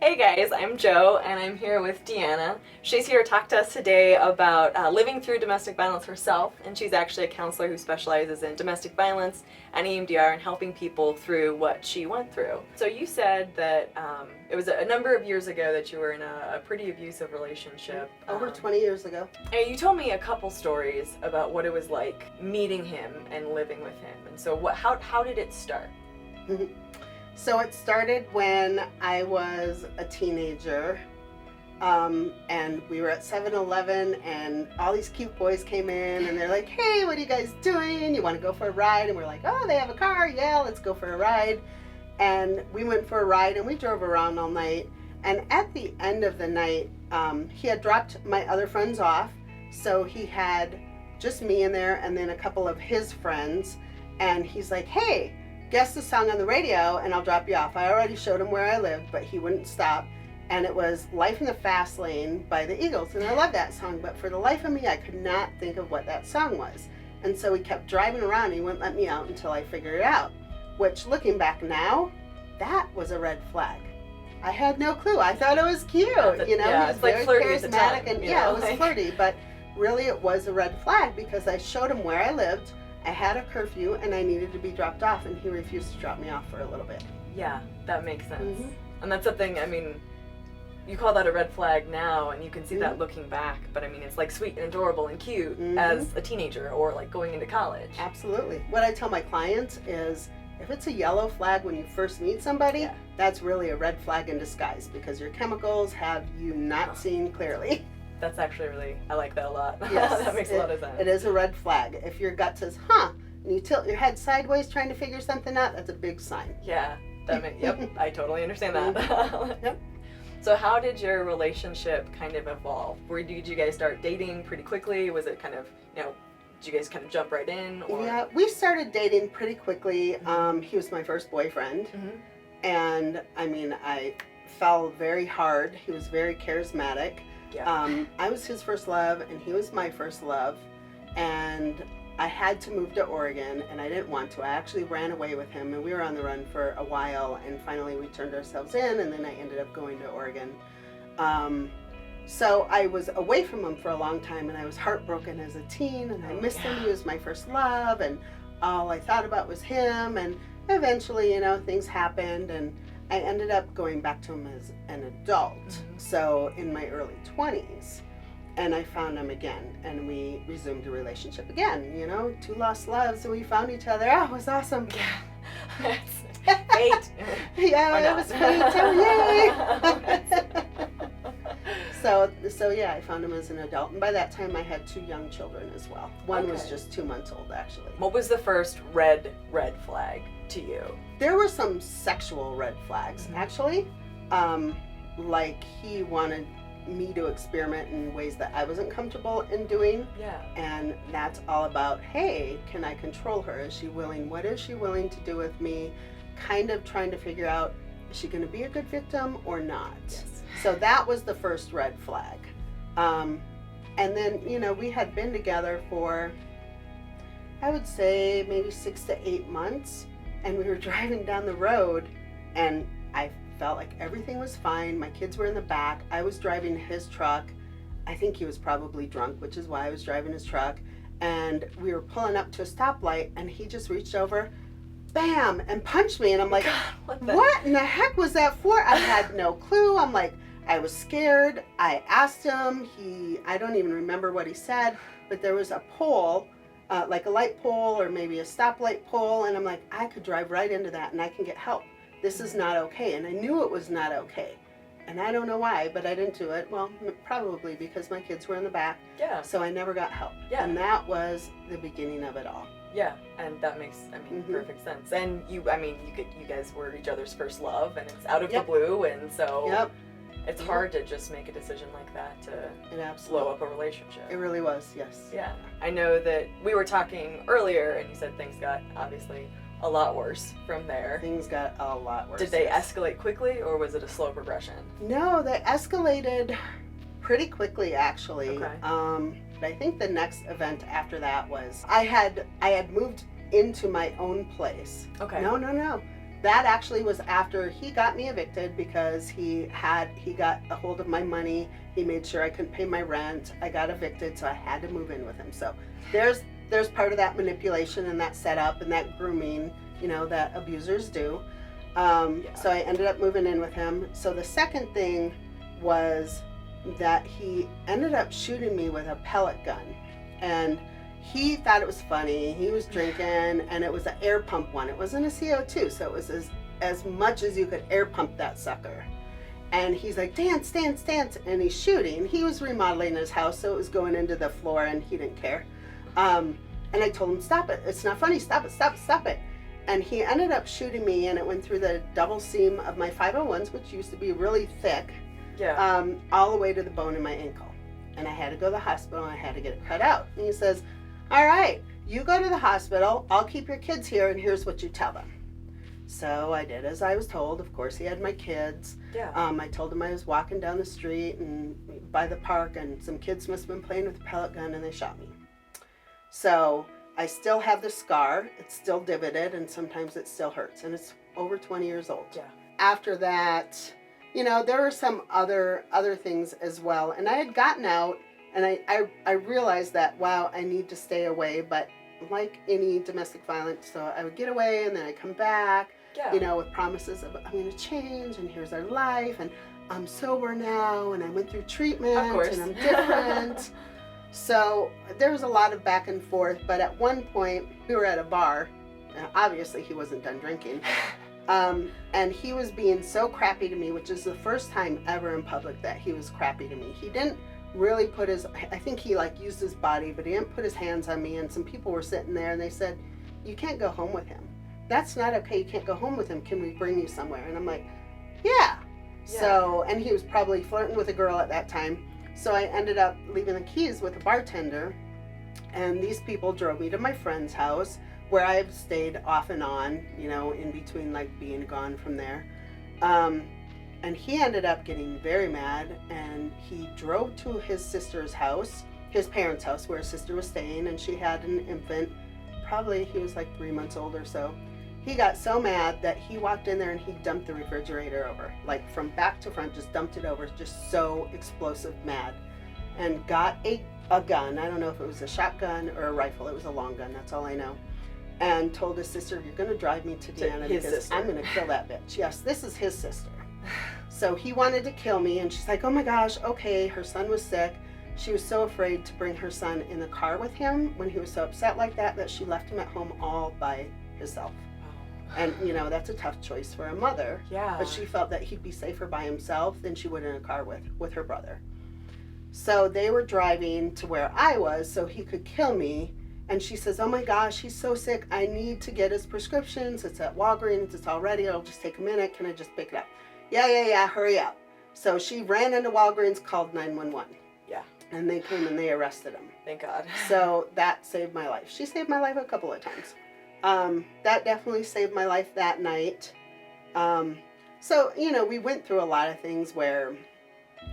Hey guys, I'm Jo, and I'm here with Deanna. She's here to talk to us today about living through domestic violence herself, and she's actually a counselor who specializes in domestic violence and EMDR and helping people through what she went through. So you said that it was a number of years ago that you were in a pretty abusive relationship. Over 20 years ago. And you told me a couple stories about what it was like meeting him and living with him. And so how did it start? So it started when I was a teenager, and we were at 7-Eleven, and all these cute boys came in, and they're like, hey, what are you guys doing? You want to go for a ride? And we're like, oh, they have a car? Yeah, let's go for a ride. And we went for a ride, and we drove around all night. And at the end of the night, he had dropped my other friends off, so he had just me in there and then a couple of his friends, and he's like, hey, guess the song on the radio and I'll drop you off. I already showed him where I lived, but he wouldn't stop. And it was Life in the Fast Lane by the Eagles. And I love that song, but for the life of me, I could not think of what that song was. And so he kept driving around and he wouldn't let me out until I figured it out. Which, looking back now, that was a red flag. I had no clue. I thought it was cute. You know, yeah, he was it's like very flirty at the charismatic, time, and you yeah, know, it was like... flirty. But really, it was a red flag because I showed him where I lived. I had a curfew and I needed to be dropped off, and he refused to drop me off for a little bit. Yeah, that makes sense. And that's something, I mean, you call that a red flag now and you can see that looking back, but I mean, it's like sweet and adorable and cute as a teenager or like going into college. Absolutely. What I tell my clients is if it's a yellow flag when you first meet somebody, that's really a red flag in disguise because your chemicals have you not seen clearly. That's actually really, I like that a lot. Yes, that makes a lot of sense. It is a red flag. If your gut says, huh, and you tilt your head sideways trying to figure something out, that's a big sign. Yeah, that makes, yep, I totally understand that. Yep. So how did your relationship kind of evolve? Did you guys start dating pretty quickly? Was it kind of, you know, did you guys kind of jump right in? Or? Yeah, we started dating pretty quickly. He was my first boyfriend. And I mean, I fell very hard. He was very charismatic. Yeah. I was his first love and he was my first love, and I had to move to Oregon and I didn't want to. I actually ran away with him and we were on the run for a while, and finally we turned ourselves in, and then I ended up going to Oregon. So I was away from him for a long time and I was heartbroken as a teen, and I missed him. He was my first love and all I thought about was him, and eventually, you know, things happened and I ended up going back to him as an adult, so in my early 20s, and I found him again, and we resumed a relationship again, you know, two lost loves, and we found each other. Oh, it was awesome. Yeah. Fate. Yeah, it was fate, so yay! So yeah, I found him as an adult, and by that time I had 2 young children as well. One was just 2 months old, actually. What was the first red flag to you? There were some sexual red flags, actually. Like he wanted me to experiment in ways that I wasn't comfortable in doing. Yeah. And that's all about, hey, can I control her? Is she willing? What is she willing to do with me? Kind of trying to figure out, is she going to be a good victim or not? Yes. So that was the first red flag. And then, you know, we had been together for, I would say, maybe 6 to 8 months. And we were driving down the road, and I felt like everything was fine. My kids were in the back. I was driving his truck. I think he was probably drunk, which is why I was driving his truck. And we were pulling up to a stoplight, and he just reached over, bam, and punched me. And I'm like, God, what in the heck was that for? I had no clue. I'm like, I was scared. I asked him. I don't even remember what he said, but there was a pole, like a light pole or maybe a stoplight pole, and I'm like, I could drive right into that and I can get help. This is not okay. And I knew it was not okay. And I don't know why, but I didn't do it. Well, probably because my kids were in the back. Yeah. So I never got help. Yeah. And that was the beginning of it all. Yeah, and that makes, I mean, perfect sense. And you guys were each other's first love, and it's out of the blue, and so it's hard to just make a decision like that to blow up a relationship. It really was, yes. Yeah. I know that we were talking earlier, and you said things got, obviously, a lot worse from there. Things got a lot worse. Did they escalate quickly, or was it a slow progression? No, they escalated pretty quickly, actually. Okay. But I think the next event after that was I had moved into my own place. Okay. No. that actually was after he got me evicted because he got a hold of my money. He made sure I couldn't pay my rent. I got evicted, so I had to move in with him. So there's part of that manipulation and that setup and that grooming, that abusers do. So I ended up moving in with him. So the second thing was that he ended up shooting me with a pellet gun. And he thought it was funny. He was drinking, and it was an air pump one. It wasn't a CO2, so it was as much as you could air pump that sucker. And he's like, dance, dance, dance, and he's shooting. He was remodeling his house, so it was going into the floor, and he didn't care. And I told him, stop it. It's not funny. Stop it, stop it, stop it. And he ended up shooting me, and it went through the double seam of my 501s, which used to be really thick, all the way to the bone in my ankle. And I had to go to the hospital, and I had to get it cut out. And he says, all right, you go to the hospital, I'll keep your kids here, and here's what you tell them. So I did as I was told. Of course, he had my kids. I told him I was walking down the street and by the park, and some kids must have been playing with a pellet gun, and they shot me. So I still have the scar. It's still divoted, and sometimes it still hurts, and it's over 20 years old. After that, there were some other things as well, and I had gotten out. And I realized that, wow, I need to stay away, but like any domestic violence, so I would get away and then I'd come back, with promises of I'm going to change and here's our life and I'm sober now and I went through treatment and I'm different. So there was a lot of back and forth, but at one point we were at a bar. Obviously he wasn't done drinking. And he was being so crappy to me, which is the first time ever in public that he was crappy to me. He didn't really I think he used his body, but he didn't put his hands on me, and some people were sitting there and they said, you can't go home with him. That's not okay, you can't go home with him. Can we bring you somewhere? And I'm like, yeah. So, and he was probably flirting with a girl at that time. So I ended up leaving the keys with a bartender, and these people drove me to my friend's house where I've stayed off and on, in between being gone from there. And he ended up getting very mad, and he drove to his sister's house, his parents' house, where his sister was staying, and she had an infant. Probably he was 3 months old or so. He got so mad that he walked in there and he dumped the refrigerator over, from back to front, just dumped it over, just so explosive mad, and got a gun. I don't know if it was a shotgun or a rifle. It was a long gun, that's all I know. And told his sister, you're going to drive me to Deanna because I'm going to kill that bitch. Yes, this is his sister. So he wanted to kill me, and she's like, oh my gosh, okay. Her son was sick. She was so afraid to bring her son in the car with him when he was so upset like that she left him at home all by himself. And, that's a tough choice for a mother. But she felt that he'd be safer by himself than she would in a car with her brother. So they were driving to where I was so he could kill me. And she says, oh my gosh, he's so sick. I need to get his prescriptions. It's at Walgreens. It's all ready. It'll just take a minute. Can I just pick it up? Yeah, hurry up. So she ran into Walgreens, called 911. And they came and they arrested him. Thank God. So that saved my life. She saved my life a couple of times. That definitely saved my life that night. So, we went through a lot of things where,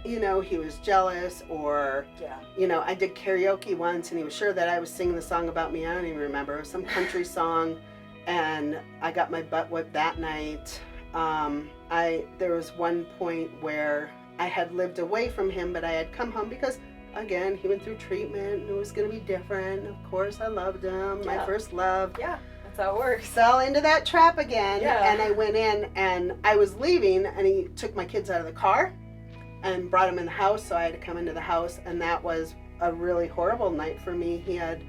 he was jealous, or, I did karaoke once and he was sure that I was singing the song about me. I don't even remember. It was some country song, and I got my butt whipped that night. There was one point where I had lived away from him, but I had come home because, again, he went through treatment and it was going to be different. Of course, I loved him, my first love. That's how it works. Fell into that trap again, and I went in and I was leaving, and he took my kids out of the car and brought them in the house, so I had to come into the house, and that was a really horrible night for me. He had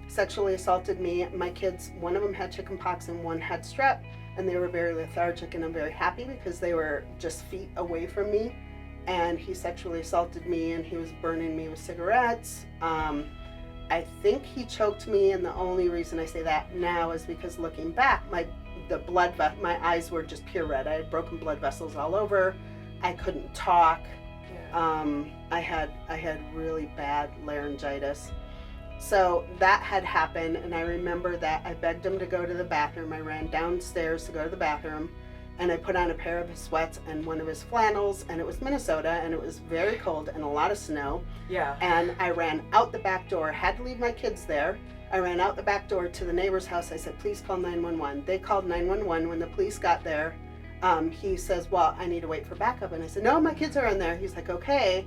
sexually assaulted me. My kids, one of them had chickenpox and one had strep, and they were very lethargic, and I'm very happy because they were just feet away from me. And he sexually assaulted me, and he was burning me with cigarettes. I think he choked me, and the only reason I say that now is because looking back, my eyes were just pure red. I had broken blood vessels all over. I couldn't talk. I had really bad laryngitis. So that had happened, and I remember that I begged him to go to the bathroom. I ran downstairs to go to the bathroom, and I put on a pair of his sweats and one of his flannels, and it was Minnesota, and it was very cold and a lot of snow. And I ran out the back door, had to leave my kids there, I ran out the back door to the neighbor's house. I said, please call 911. They called 911. When the police got there, he says, well, I need to wait for backup. And I said, no, my kids are in there. He's like, okay.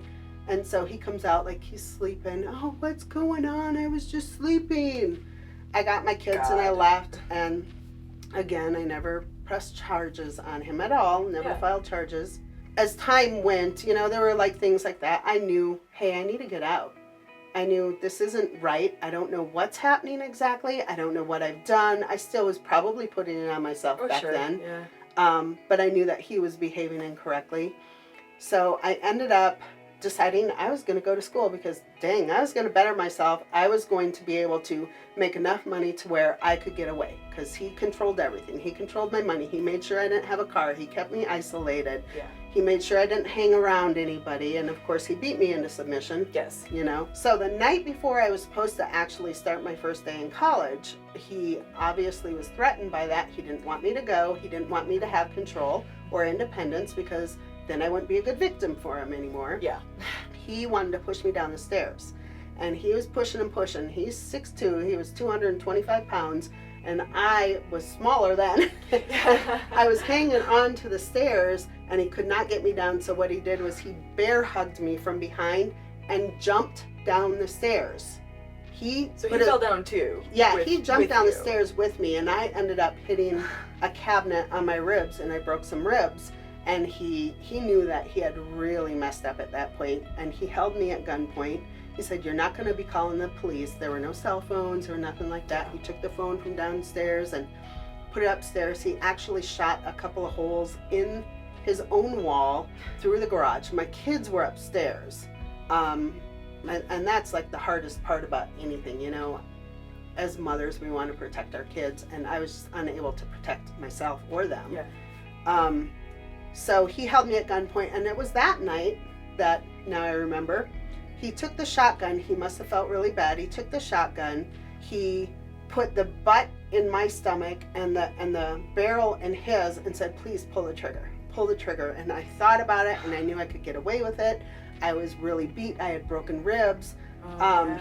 And so he comes out like he's sleeping. Oh, what's going on? I was just sleeping. I got my kids and I left. And again, I never pressed charges on him at all. Never filed charges. As time went, you know, there were like things like that. I knew, hey, I need to get out. I knew this isn't right. I don't know what's happening exactly. I don't know what I've done. I still was probably putting it on myself back then. Yeah. But I knew that he was behaving incorrectly. So I ended up deciding I was going to go to school because, dang, I was going to better myself. I was going to be able to make enough money to where I could get away because he controlled everything. He controlled my money. He made sure I didn't have a car. He kept me isolated. Yeah. He made sure I didn't hang around anybody. And of course, he beat me into submission. Yes. You know, so the night before I was supposed to actually start my first day in college, he obviously was threatened by that. He didn't want me to go. He didn't want me to have control or independence because then I wouldn't be a good victim for him anymore. Yeah. He wanted to push me down the stairs. And he was pushing and pushing. He's 6'2". He was 225 pounds. And I was smaller then. I was hanging on to the stairs and he could not get me down. So what he did was he bear hugged me from behind and jumped down the stairs. So he fell down too? Yeah, he jumped down the stairs with me and I ended up hitting a cabinet on my ribs and I broke some ribs. And he knew that he had really messed up at that point and he held me at gunpoint. He said, you're not going to be calling the police. There were no cell phones or nothing like that. He took the phone from downstairs and put it upstairs. He actually shot a couple of holes in his own wall through the garage. My kids were upstairs. And that's like the hardest part about anything, you know. As mothers, we want to protect our kids. And I was just unable to protect myself or them. Yeah. So he held me at gunpoint. And it was that night that, now I remember, he took the shotgun. He must have felt really bad. He took the shotgun. He put the butt in my stomach and the barrel in his and said, please pull the trigger. Pull the trigger. And I thought about it and I knew I could get away with it. I was really beat. I had broken ribs.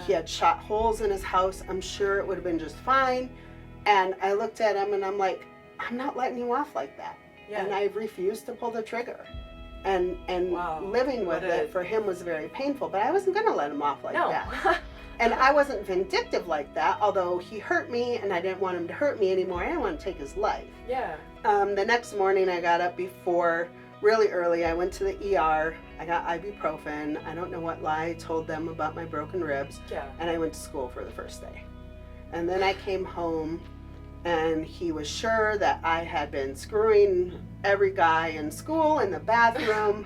He had shot holes in his house. I'm sure it would have been just fine. And I looked at him and I'm like, I'm not letting you off like that. Yeah. And I refused to pull the trigger. And living with it for him was very painful, but I wasn't going to let him off like that. And I wasn't vindictive like that, although he hurt me and I didn't want him to hurt me anymore. I didn't want to take his life. Yeah. The next morning I got up really early. I went to the ER. I got ibuprofen. I don't know what lie I told them about my broken ribs. Yeah. And I went to school for the first day. And then I came home and he was sure that I had been screwing every guy in school in the bathroom.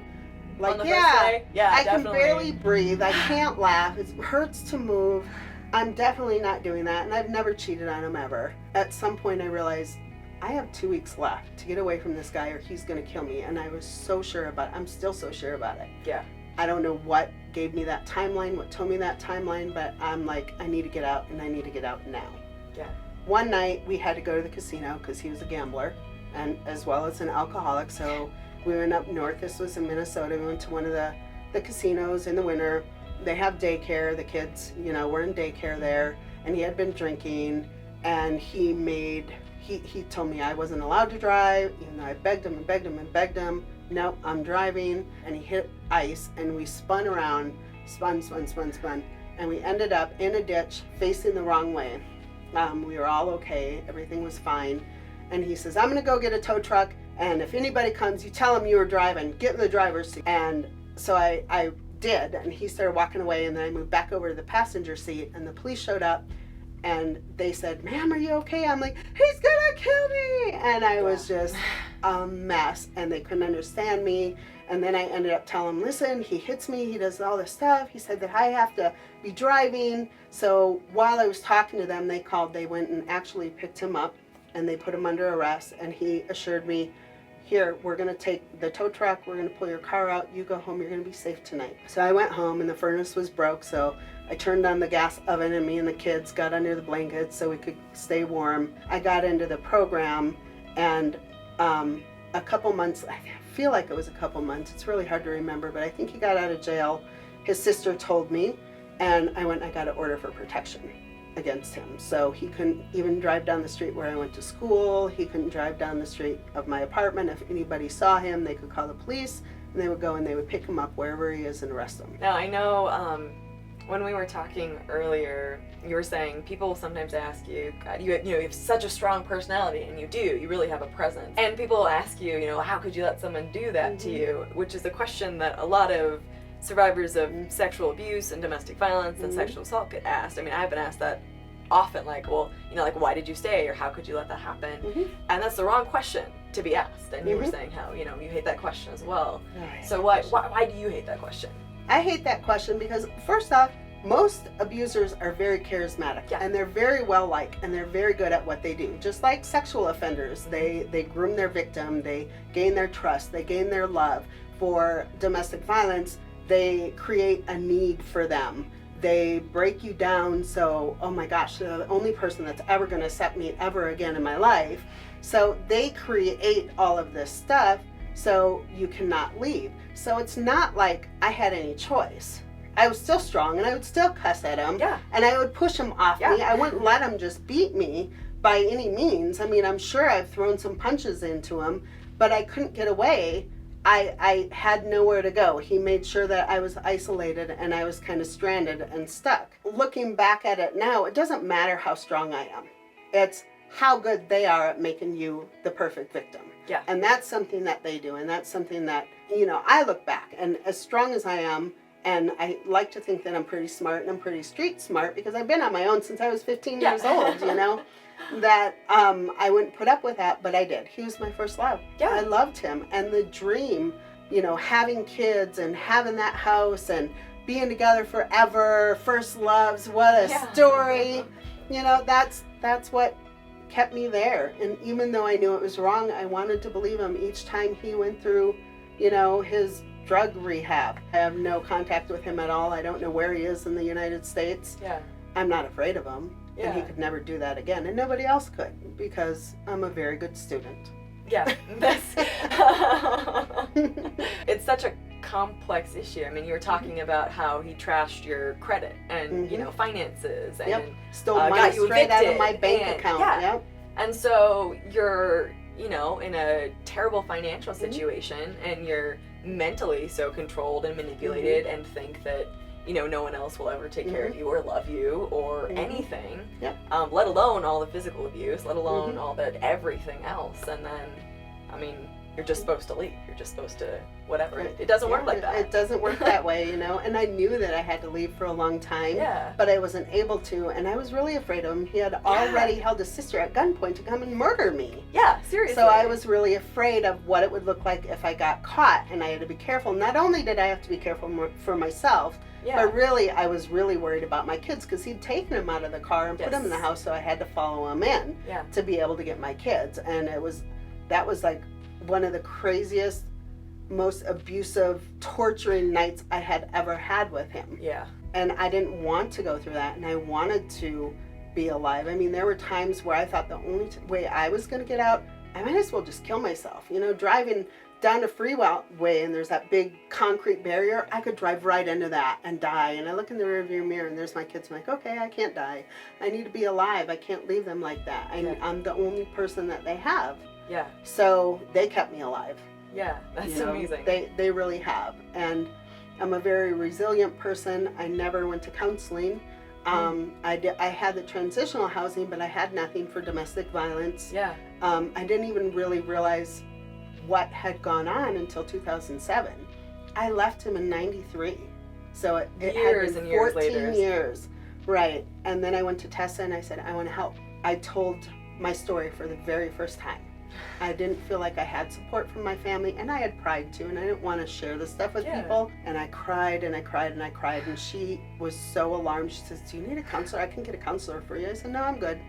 Like, I can barely breathe. I can't laugh. It hurts to move. I'm definitely not doing that. And I've never cheated on him ever. At some point I realized I have 2 weeks left to get away from this guy or he's going to kill me. And I was so sure about it. I'm still so sure about it. Yeah. I don't know what gave me that timeline, what told me that timeline, but I'm like, I need to get out and I need to get out now. Yeah. One night we had to go to the casino because he was a gambler and as well as an alcoholic. So we went up north. This was in Minnesota. We went to one of the casinos in the winter. They have daycare. The kids, you know, were in daycare there. And he had been drinking. And he told me I wasn't allowed to drive. Even though I begged him and begged him and begged him. No, I'm driving. And he hit ice. And we spun around, spun. And we ended up in a ditch facing the wrong way. We were all okay. Everything was fine. And he says, I'm going to go get a tow truck. And if anybody comes, you tell them you were driving. Get in the driver's seat. And so I did. And he started walking away. And then I moved back over to the passenger seat. And the police showed up. And they said, ma'am, are you okay? I'm like, he's going to kill me. And I was just a mess. And they couldn't understand me. And then I ended up telling him, listen, he hits me, he does all this stuff. He said that I have to be driving. So while I was talking to them, they went and actually picked him up and they put him under arrest. And he assured me, here, we're going to take the tow truck, we're going to pull your car out, you go home, you're going to be safe tonight. So I went home and the furnace was broke. So I turned on the gas oven and me and the kids got under the blankets so we could stay warm. I got into the program and a couple months, I feel like it was a couple months, it's really hard to remember, but I think he got out of jail. His sister told me, and I went and I got an order for protection. against him. So he couldn't even drive down the street where I went to school. He couldn't drive down the street of my apartment. If anybody saw him, they could call the police, and they would go and they would pick him up wherever he is and arrest him. Now, I know when we were talking earlier, you were saying people sometimes ask you, God, you have such a strong personality, and you really have a presence. And people ask you, how could you let someone do that to you? Which is a question that a lot of survivors of sexual abuse and domestic violence and sexual assault get asked. I mean, I've been asked that often, like, well, why did you stay, or how could you let that happen? And that's the wrong question to be asked. And you were saying how, you hate that question as well. So why do you hate that question? I hate that question because, first off, most abusers are very charismatic, and they're very well liked, and they're very good at what they do. Just like sexual offenders, they groom their victim, they gain their trust, they gain their love. For domestic violence, they create a need for them. They break you down, so, oh my gosh, they're the only person that's ever going to accept me ever again in my life. So they create all of this stuff so you cannot leave. So it's not like I had any choice. I was still strong, and I would still cuss at him, and I would push him off me. I wouldn't let him just beat me by any means. I mean, I'm sure I've thrown some punches into him, but I couldn't get away. I had nowhere to go. He made sure that I was isolated, and I was kind of stranded and stuck. Looking back at it now, it doesn't matter how strong I am. It's how good they are at making you the perfect victim. Yeah. And that's something that they do, and that's something that, I look back, and as strong as I am, and I like to think that I'm pretty smart, and I'm pretty street smart, because I've been on my own since I was 15 years old, that I wouldn't put up with that, but I did. He was my first love. Yeah. I loved him, and the dream, having kids and having that house and being together forever, first loves, what a story. That's what kept me there. And even though I knew it was wrong, I wanted to believe him each time he went through, his drug rehab. I have no contact with him at all. I don't know where he is in the United States. Yeah. I'm not afraid of him. Yeah. And he could never do that again. And nobody else could, because I'm a very good student. Yeah. It's such a complex issue. I mean, you were talking about how he trashed your credit and, finances and stole money straight out of my bank account. Yeah. And so you're, in a terrible financial situation, and you're mentally so controlled and manipulated and think that no one else will ever take care of you or love you or anything, let alone all the physical abuse, let alone all the everything else. And then, I mean, you're just supposed to leave. You're just supposed to whatever. It doesn't work like that. It doesn't work that way, And I knew that I had to leave for a long time, but I wasn't able to, and I was really afraid of him. He had already held his sister at gunpoint to come and murder me. Yeah, seriously. So I was really afraid of what it would look like if I got caught, and I had to be careful. Not only did I have to be careful for myself, but really, I was really worried about my kids, because he'd taken them out of the car and put them in the house, so I had to follow him in to be able to get my kids. And that was like one of the craziest, most abusive, torturing nights I had ever had with him. Yeah. And I didn't want to go through that, and I wanted to be alive. I mean, there were times where I thought the only way I was going to get out, I might as well just kill myself. Driving down a freeway and there's that big concrete barrier, I could drive right into that and die. And I look in the rearview mirror and there's my kids. I'm like, okay, I can't die. I need to be alive. I can't leave them like that. I'm the only person that they have. Yeah. So they kept me alive. Yeah, that's amazing. They really have. And I'm a very resilient person. I never went to counseling. I had the transitional housing, but I had nothing for domestic violence. Yeah. I didn't even really realize what had gone on until 2007. I left him in 93. So it had been 14 years. Right. And then I went to Tessa and I said, I want to help. I told my story for the very first time. I didn't feel like I had support from my family, and I had pride too, and I didn't want to share this stuff with people. And I cried and I cried and I cried, and she was so alarmed. She says, do you need a counselor? I can get a counselor for you. I said, no, I'm good.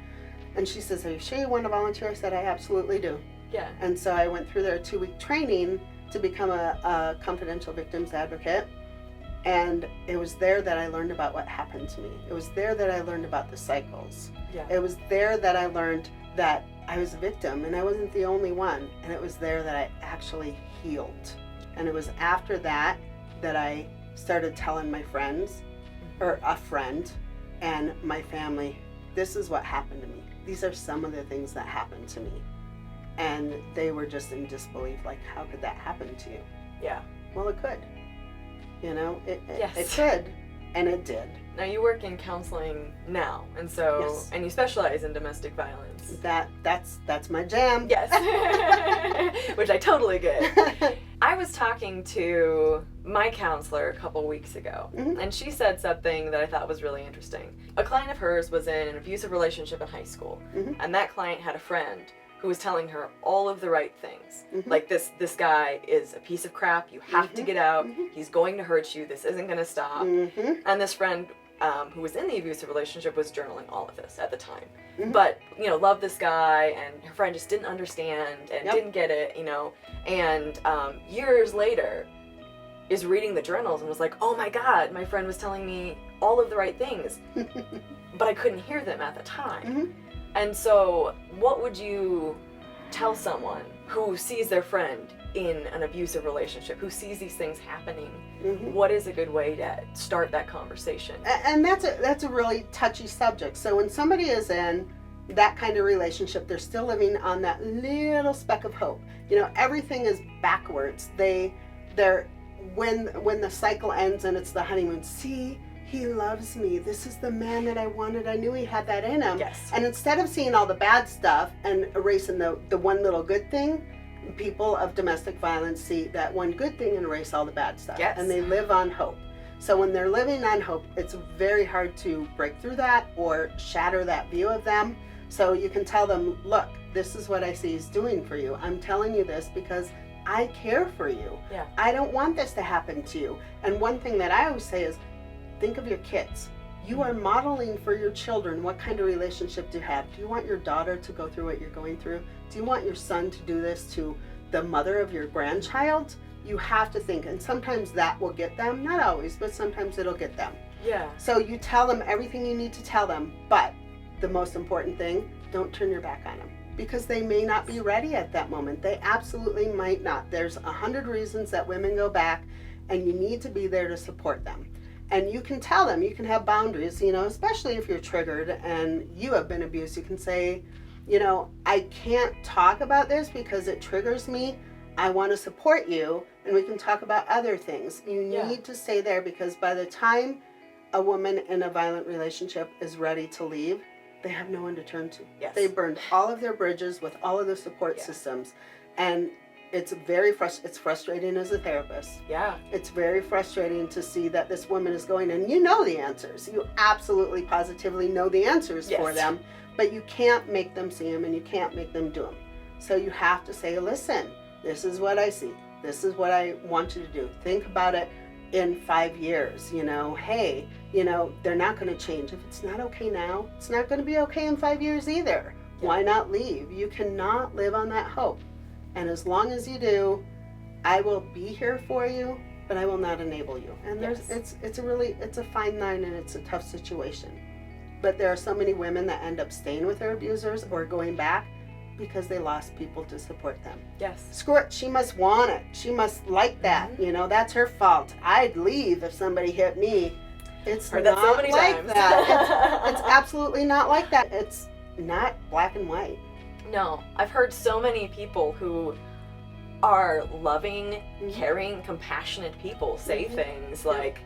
And she says, are you sure you want to volunteer? I said, I absolutely do. Yeah. And so I went through their 2-week training to become a confidential victims advocate. And it was there that I learned about what happened to me. It was there that I learned about the cycles. Yeah. It was there that I learned that I was a victim and I wasn't the only one. And it was there that I actually healed. And it was after that that I started telling my friends, or a friend, and my family this is what happened to me. These are some of the things that happened to me. And they were just in disbelief, like, how could that happen to you? Yeah. Well, it could. You know, it Yes. could, and it did. Now you work in counseling now, and so Yes. and you specialize in domestic violence. That's my jam. Yes. Which I totally get. I was talking to my counselor a couple weeks ago, Mhm. and she said something that I thought was really interesting. A client of hers was in an abusive relationship in high school, Mhm. and that client had a friend who was telling her all of the right things. Mhm. Like, this guy is a piece of crap, you have to Mhm. get out, Mhm. he's going to hurt you, this isn't going to stop. Mhm. And this friend who was in the abusive relationship was journaling all of this at the time. Mhm. But, you know, loved this guy, and her friend just didn't understand and Yep. didn't get it, you know. And years later is reading the journals and was like, oh my God, my friend was telling me all of the right things, but I couldn't hear them at the time. Mhm. And so what would you tell someone who sees their friend in an abusive relationship, who sees these things happening? Mhm. What is a good way to start that conversation? And that's a really touchy subject. So when somebody is in that kind of relationship, they're still living on that little speck of hope. You know, everything is backwards. They're when the cycle ends and it's the honeymoon. See, he loves me. This is the man that I wanted. I knew he had that in him. Yes. And instead of seeing all the bad stuff and erasing the one little good thing, people of domestic violence see that one good thing and erase all the bad stuff. Yes. And they live on hope. So when they're living on hope, it's very hard to break through that or shatter that view of them. So you can tell them, look, this is what I see he's doing for you. I'm telling you this because I care for you. Yeah. I don't want this to happen to you. And one thing that I always say is, think of your kids. You are modeling for your children what kind of relationship do you have. Do you want your daughter to go through what you're going through? Do you want your son to do this to the mother of your grandchild? You have to think, and sometimes that will get them, not always, but sometimes it'll get them. Yeah. So you tell them everything you need to tell them, but the most important thing, don't turn your back on them, because they may not be ready at that moment. They absolutely might not. There's 100 reasons that women go back, and you need to be there to support them. And you can tell them, you can have boundaries, you know, especially if you're triggered and you have been abused. You can say, you know, I can't talk about this because it triggers me. I want to support you, and we can talk about other things. You need to stay there, because by the time a woman in a violent relationship is ready to leave, they have no one to turn to. Yes. They burned all of their bridges with all of the support systems, and it's very it's frustrating as a therapist. Yeah. It's very frustrating to see that this woman is going, and you know the answers. You absolutely positively know the answers for them, but you can't make them see them, and you can't make them do them. So you have to say, listen, this is what I see. This is what I want you to do. Think about it in 5 years, you know. Hey, you know, they're not going to change. If it's not okay now, it's not going to be okay in 5 years either. Yeah. Why not leave? You cannot live on that hope. And as long as you do, I will be here for you, but I will not enable you. And it's a fine line, and it's a tough situation. But there are so many women that end up staying with their abusers or going back because they lost people to support them. Yes. Screw it, she must want it. She must like that. Mm-hmm. You know, that's her fault. I'd leave if somebody hit me. It's Heard not that so many like times. that. It's absolutely not like that. It's not black and white. No, I've heard so many people who are loving, Mhm. caring, compassionate people say Mhm. things like,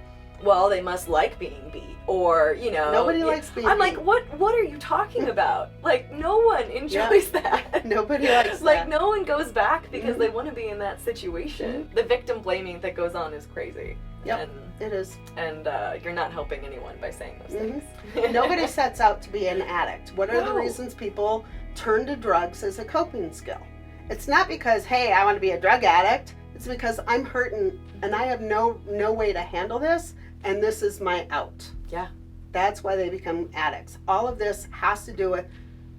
well, they must like being beat, or, you know. Nobody likes being I'm beat. like, what are you talking about? Like, no one enjoys that. Nobody likes Like, that. no one goes back because Mhm. they want to be in that situation. The victim blaming that goes on is crazy. Yep, it is. And you're not helping anyone by saying those Mhm. things. Nobody sets out to be an addict. What are the No. reasons people turn to drugs as a coping skill? It's not because, hey, I want to be a drug addict. It's because I'm hurting and I have no way to handle this, and this is my out. Yeah. That's why they become addicts. All of this has to do with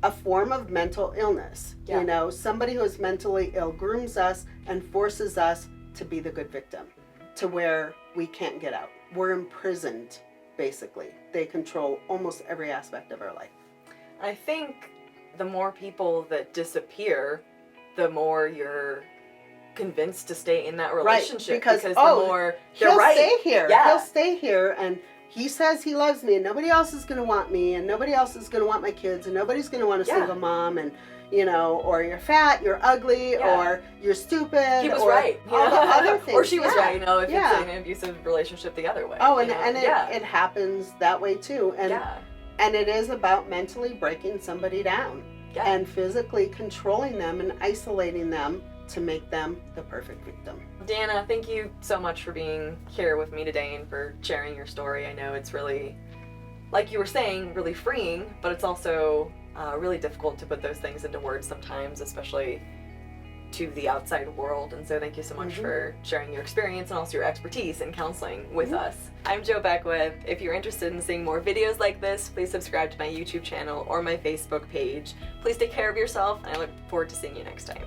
a form of mental illness. Yeah. You know, somebody who is mentally ill grooms us and forces us to be the good victim, to where we can't get out. We're imprisoned, basically. They control almost every aspect of our life. I think the more people that disappear, the more you're convinced to stay in that relationship. Because the oh, more he'll they're right. stay here. Yeah. He'll stay here, and he says he loves me and nobody else is going to want me and nobody else is going to want my kids and nobody's going to want a single mom, and you know, or you're fat, you're ugly, or you're stupid. He was or right. all the other things. Or she was right, you know, if it's an abusive relationship the other way. Oh, and it happens that way too. And it is about mentally breaking somebody down and physically controlling them and isolating them to make them the perfect victim. Deanna, thank you so much for being here with me today and for sharing your story. I know it's really, like you were saying, really freeing, but it's also really difficult to put those things into words sometimes, especially to the outside world. And so thank you so much for sharing your experience and also your expertise in counseling with us. I'm Jo Beckwith. If you're interested in seeing more videos like this, please subscribe to my YouTube channel or my Facebook page. Please take care of yourself, and I look forward to seeing you next time.